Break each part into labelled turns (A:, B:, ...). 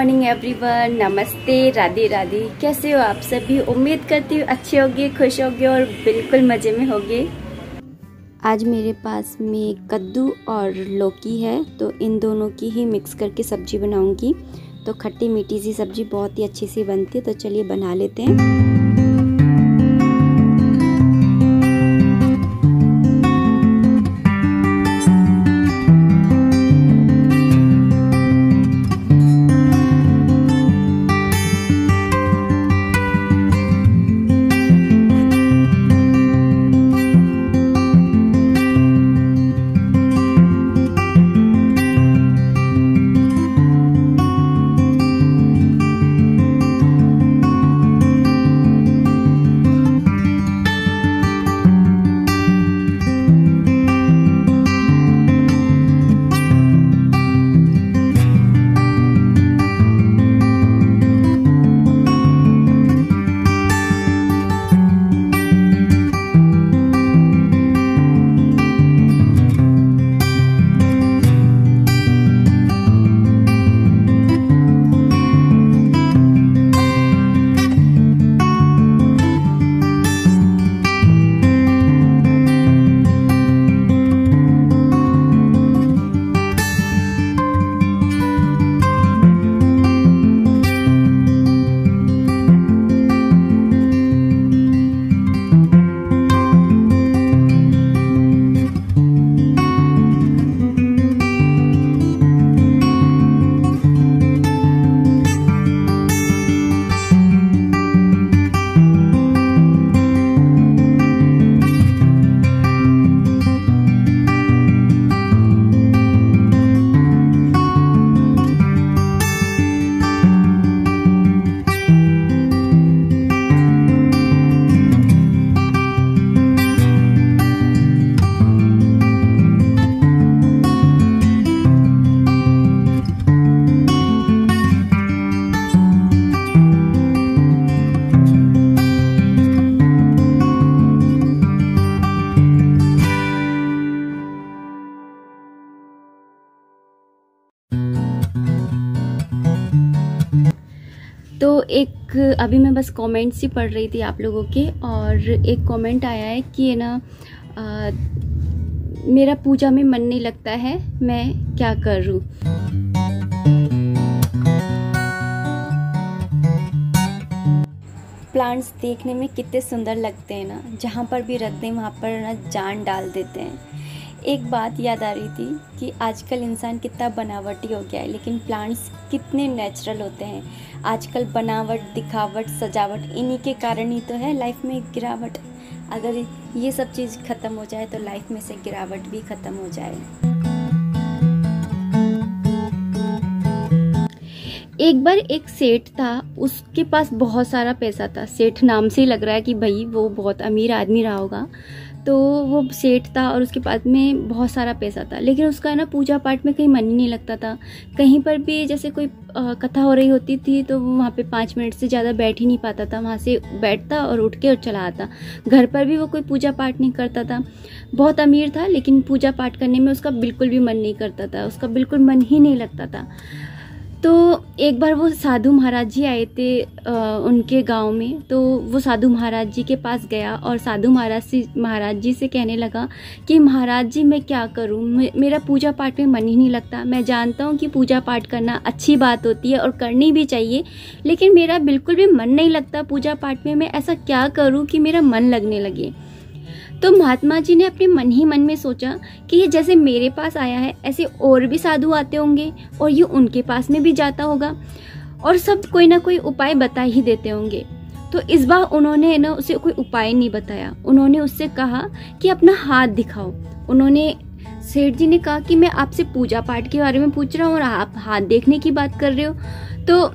A: Morning everyone, नमस्ते, राधे राधे। कैसे हो आप सभी? उम्मीद करती हूँ अच्छे होगे, खुश होगे और बिल्कुल मज़े में होगे। आज मेरे पास में कद्दू और लौकी है, तो इन दोनों की ही मिक्स करके सब्जी बनाऊंगी। तो खट्टी मीठी सी सब्जी बहुत ही अच्छी सी बनती है, तो चलिए बना लेते हैं। तो एक अभी मैं बस कमेंट्स ही पढ़ रही थी आप लोगों के, और एक कमेंट आया है कि है ना, मेरा पूजा में मन नहीं लगता है, मैं क्या करूं। प्लांट्स देखने में कितने सुंदर लगते हैं ना, जहाँ पर भी रखते हैं वहाँ पर ना जान डाल देते हैं। एक बात याद आ रही थी कि आजकल इंसान कितना बनावटी हो गया है, लेकिन प्लांट्स कितने नेचुरल होते हैं। आजकल बनावट, दिखावट, सजावट, इन्हीं के कारण ही तो है लाइफ में गिरावट। अगर ये सब चीज़ ख़त्म हो जाए तो लाइफ में से गिरावट भी ख़त्म हो जाए। एक बार एक सेठ था, उसके पास बहुत सारा पैसा था। सेठ नाम से ही लग रहा है कि भाई वो बहुत अमीर आदमी रहा होगा। तो वो सेठ था और उसके पास में बहुत सारा पैसा था, लेकिन उसका ना पूजा पाठ में कहीं मन ही नहीं लगता था। कहीं पर भी जैसे कोई कथा हो रही होती थी तो वो वहाँ पे 5 मिनट से ज़्यादा बैठ ही नहीं पाता था। वहाँ से बैठता और उठ के और चला आता। घर पर भी वो कोई पूजा पाठ नहीं करता था। बहुत अमीर था, लेकिन पूजा पाठ करने में उसका बिल्कुल भी मन नहीं करता था, उसका बिल्कुल मन ही नहीं लगता था। तो एक बार वो साधु महाराज जी आए थे उनके गांव में। तो वो साधु महाराज जी के पास गया और साधु महाराज जी से कहने लगा कि महाराज जी मैं क्या करूं, मेरा पूजा पाठ में मन ही नहीं लगता। मैं जानता हूं कि पूजा पाठ करना अच्छी बात होती है और करनी भी चाहिए, लेकिन मेरा बिल्कुल भी मन नहीं लगता पूजा पाठ में। मैं ऐसा क्या करूं कि मेरा मन लगने लगे। तो महात्मा जी ने अपने मन ही मन में सोचा कि ये जैसे मेरे पास आया है, ऐसे और भी साधु आते होंगे और ये उनके पास में भी जाता होगा, और सब कोई ना कोई उपाय बता ही देते होंगे। तो इस बार उन्होंने ना उसे कोई उपाय नहीं बताया। उन्होंने उससे कहा कि अपना हाथ दिखाओ। उन्होंने सेठ जी ने कहा कि मैं आपसे पूजा पाठ के बारे में पूछ रहा हूँ और आप हाथ देखने की बात कर रहे हो। तो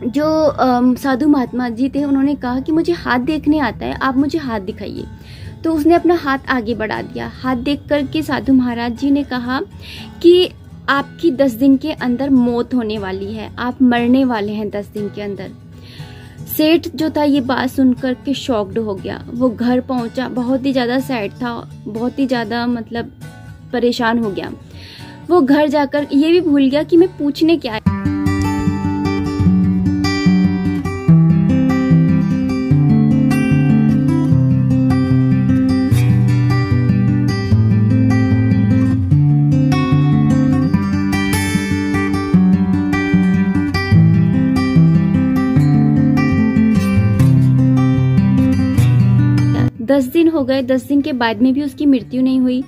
A: जो साधु महात्मा जी थे उन्होंने कहा कि मुझे हाथ देखने आता है, आप मुझे हाथ दिखाइए। तो उसने अपना हाथ आगे बढ़ा दिया। हाथ देख कर के साधु महाराज जी ने कहा कि आपकी 10 दिन के अंदर मौत होने वाली है, आप मरने वाले हैं 10 दिन के अंदर। सेठ जो था ये बात सुनकर के शॉक्ड हो गया। वो घर पहुंचा, बहुत ही ज़्यादा सैड था, बहुत ही ज़्यादा मतलब परेशान हो गया। वो घर जाकर ये भी भूल गया कि मैं पूछने क्या है। 10 दिन हो गए, 10 दिन के बाद में भी उसकी मृत्यु नहीं हुई।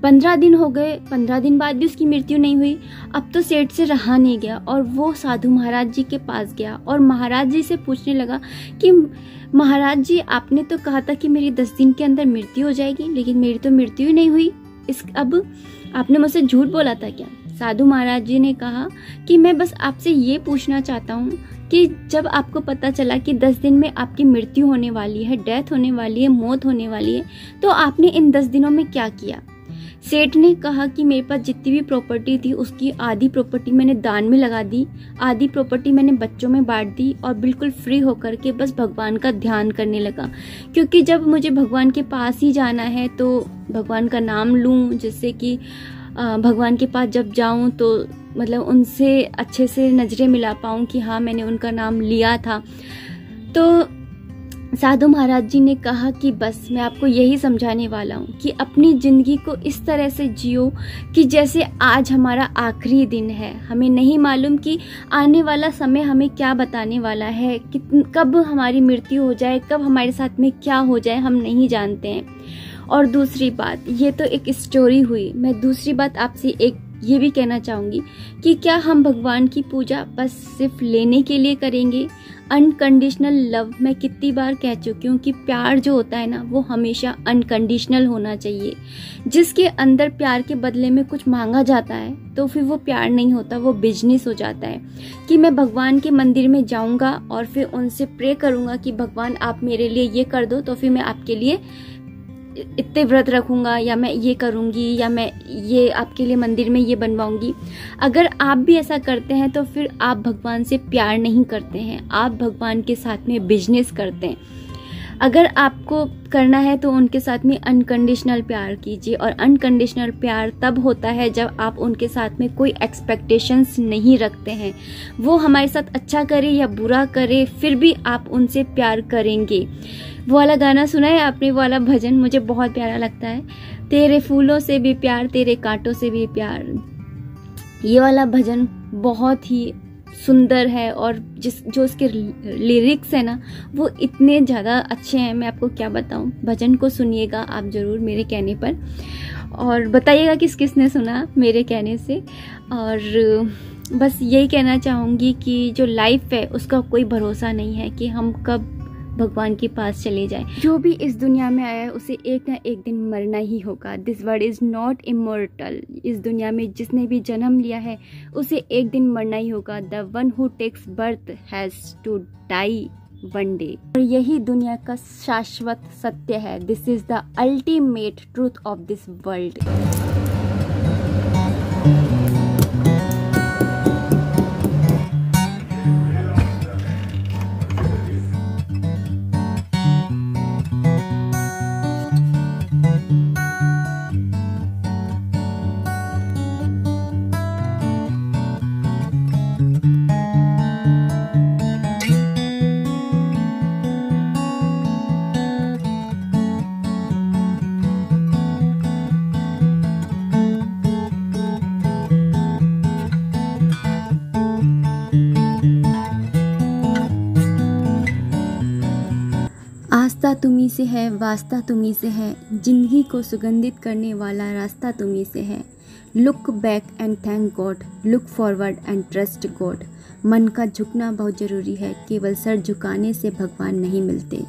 A: 15 दिन हो गए, 15 दिन बाद भी उसकी मृत्यु नहीं हुई। अब तो सेठ से रहा नहीं गया और वो साधु महाराज जी के पास गया और महाराज जी से पूछने लगा कि महाराज जी, आपने तो कहा था कि मेरी 10 दिन के अंदर मृत्यु हो जाएगी, लेकिन मेरी तो मृत्यु ही नहीं हुई। अब आपने मुझसे झूठ बोला था क्या? साधु महाराज जी ने कहा कि मैं बस आपसे ये पूछना चाहता हूँ कि जब आपको पता चला कि 10 दिन में आपकी मृत्यु होने वाली है, डेथ होने वाली है, मौत होने वाली है, तो आपने इन 10 दिनों में क्या किया? सेठ ने कहा कि मेरे पास जितनी भी प्रॉपर्टी थी उसकी आधी प्रॉपर्टी मैंने दान में लगा दी, आधी प्रॉपर्टी मैंने बच्चों में बांट दी और बिल्कुल फ्री होकर के बस भगवान का ध्यान करने लगा, क्योंकि जब मुझे भगवान के पास ही जाना है तो भगवान का नाम लूं, जिससे कि भगवान के पास जब जाऊं तो मतलब उनसे अच्छे से नज़रें मिला पाऊं कि हाँ मैंने उनका नाम लिया था। तो साधु महाराज जी ने कहा कि बस मैं आपको यही समझाने वाला हूँ कि अपनी ज़िंदगी को इस तरह से जियो कि जैसे आज हमारा आखिरी दिन है। हमें नहीं मालूम कि आने वाला समय हमें क्या बताने वाला है, कब हमारी मृत्यु हो जाए, कब हमारे साथ में क्या हो जाए, हम नहीं जानते हैं। और दूसरी बात, ये तो एक स्टोरी हुई, मैं दूसरी बात आपसे एक ये भी कहना चाहूँगी कि क्या हम भगवान की पूजा बस सिर्फ लेने के लिए करेंगे? अनकंडीशनल लव, मैं कितनी बार कह चुकी हूँ कि प्यार जो होता है ना वो हमेशा अनकंडीशनल होना चाहिए। जिसके अंदर प्यार के बदले में कुछ मांगा जाता है तो फिर वो प्यार नहीं होता, वो बिजनेस हो जाता है। कि मैं भगवान के मंदिर में जाऊँगा और फिर उनसे प्रे करूँगा कि भगवान आप मेरे लिए ये कर दो, तो फिर मैं आपके लिए इतने व्रत रखूँगा, या मैं ये करूँगी, या मैं ये आपके लिए मंदिर में ये बनवाऊँगी। अगर आप भी ऐसा करते हैं तो फिर आप भगवान से प्यार नहीं करते हैं, आप भगवान के साथ में बिजनेस करते हैं। अगर आपको करना है तो उनके साथ में अनकंडीशनल प्यार कीजिए, और अनकंडीशनल प्यार तब होता है जब आप उनके साथ में कोई एक्सपेक्टेशंस नहीं रखते हैं। वो हमारे साथ अच्छा करे या बुरा करे, फिर भी आप उनसे प्यार करेंगे। वो वाला गाना सुना है आपने, वो वाला भजन मुझे बहुत प्यारा लगता है, तेरे फूलों से भी प्यार, तेरे कांटों से भी प्यार। ये वाला भजन बहुत ही सुंदर है और जो उसके लिरिक्स है ना वो इतने ज़्यादा अच्छे हैं, मैं आपको क्या बताऊं। भजन को सुनिएगा आप ज़रूर मेरे कहने पर, और बताइएगा किस किस ने सुना मेरे कहने से। और बस यही कहना चाहूँगी कि जो लाइफ है उसका कोई भरोसा नहीं है कि हम कब भगवान के पास चले जाएं। जो भी इस दुनिया में आया है उसे एक ना एक दिन मरना ही होगा। This world is not immortal. इस दुनिया में जिसने भी जन्म लिया है उसे एक दिन मरना ही होगा। The one who takes birth has to die one day. और यही दुनिया का शाश्वत सत्य है। This is the ultimate truth of this world. आस्था तुम्ही से है, वास्ता तुम्ही से है, जिंदगी को सुगंधित करने वाला रास्ता तुम्ही से है। Look back and thank God, look forward and trust God. मन का झुकना बहुत ज़रूरी है, केवल सर झुकाने से भगवान नहीं मिलते।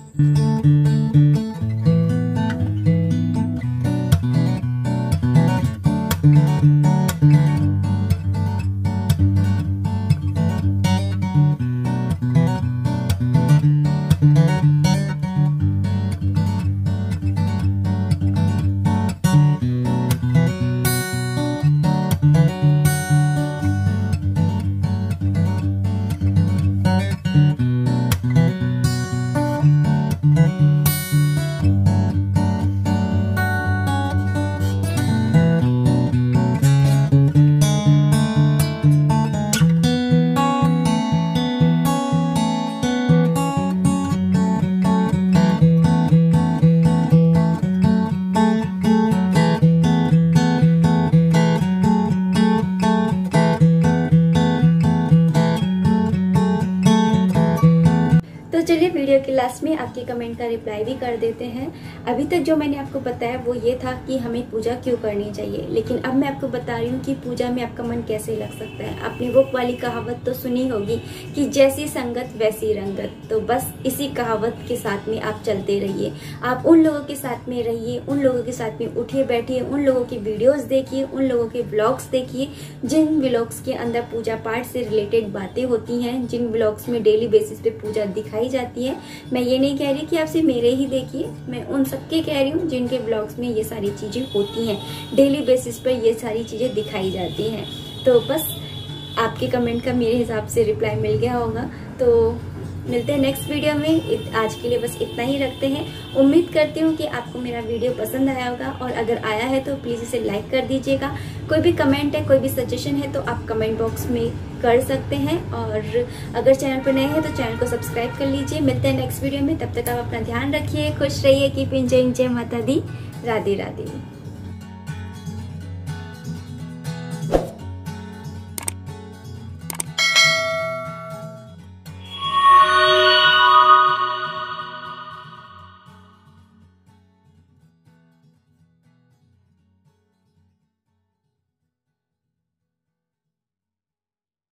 A: चलिए वीडियो के लास्ट में आपके कमेंट का रिप्लाई भी कर देते हैं। अभी तक जो मैंने आपको बताया वो ये था कि हमें पूजा क्यों करनी चाहिए, लेकिन अब मैं आपको बता रही हूँ कि पूजा में आपका मन कैसे लग सकता है। आपने वो वाली कहावत तो सुनी होगी कि जैसी संगत वैसी रंगत। तो बस इसी कहावत के साथ में आप चलते रहिए। आप उन लोगों के साथ में रहिए, उन लोगों के साथ में उठिए बैठिए, उन लोगों की वीडियोस देखिए, उन लोगों के व्लॉग्स देखिए जिन व्लॉग्स के अंदर पूजा पाठ से रिलेटेड बातें होती हैं, जिन व्लॉग्स में डेली बेसिस पे पूजा दिखाई जाती है। मैं ये नहीं कह रही कि आप सिर्फ मेरे ही देखिए, मैं उन सबके कह रही हूँ जिनके व्लॉग्स में ये सारी चीजें होती हैं, डेली बेसिस पर ये सारी चीजें दिखाई जाती हैं। तो बस आपके कमेंट का मेरे हिसाब से रिप्लाई मिल गया होगा। तो मिलते हैं नेक्स्ट वीडियो में। आज के लिए बस इतना ही रखते हैं। उम्मीद करती हूँ कि आपको मेरा वीडियो पसंद आया होगा, और अगर आया है तो प्लीज़ इसे लाइक कर दीजिएगा। कोई भी कमेंट है, कोई भी सजेशन है तो आप कमेंट बॉक्स में कर सकते हैं, और अगर चैनल पर नए हैं तो चैनल को सब्सक्राइब कर लीजिए। मिलते हैं नेक्स्ट वीडियो में, तब तक आप अपना ध्यान रखिए, खुश रहिए, कीप एंजॉयिंग। जय माता दी, राधे राधे।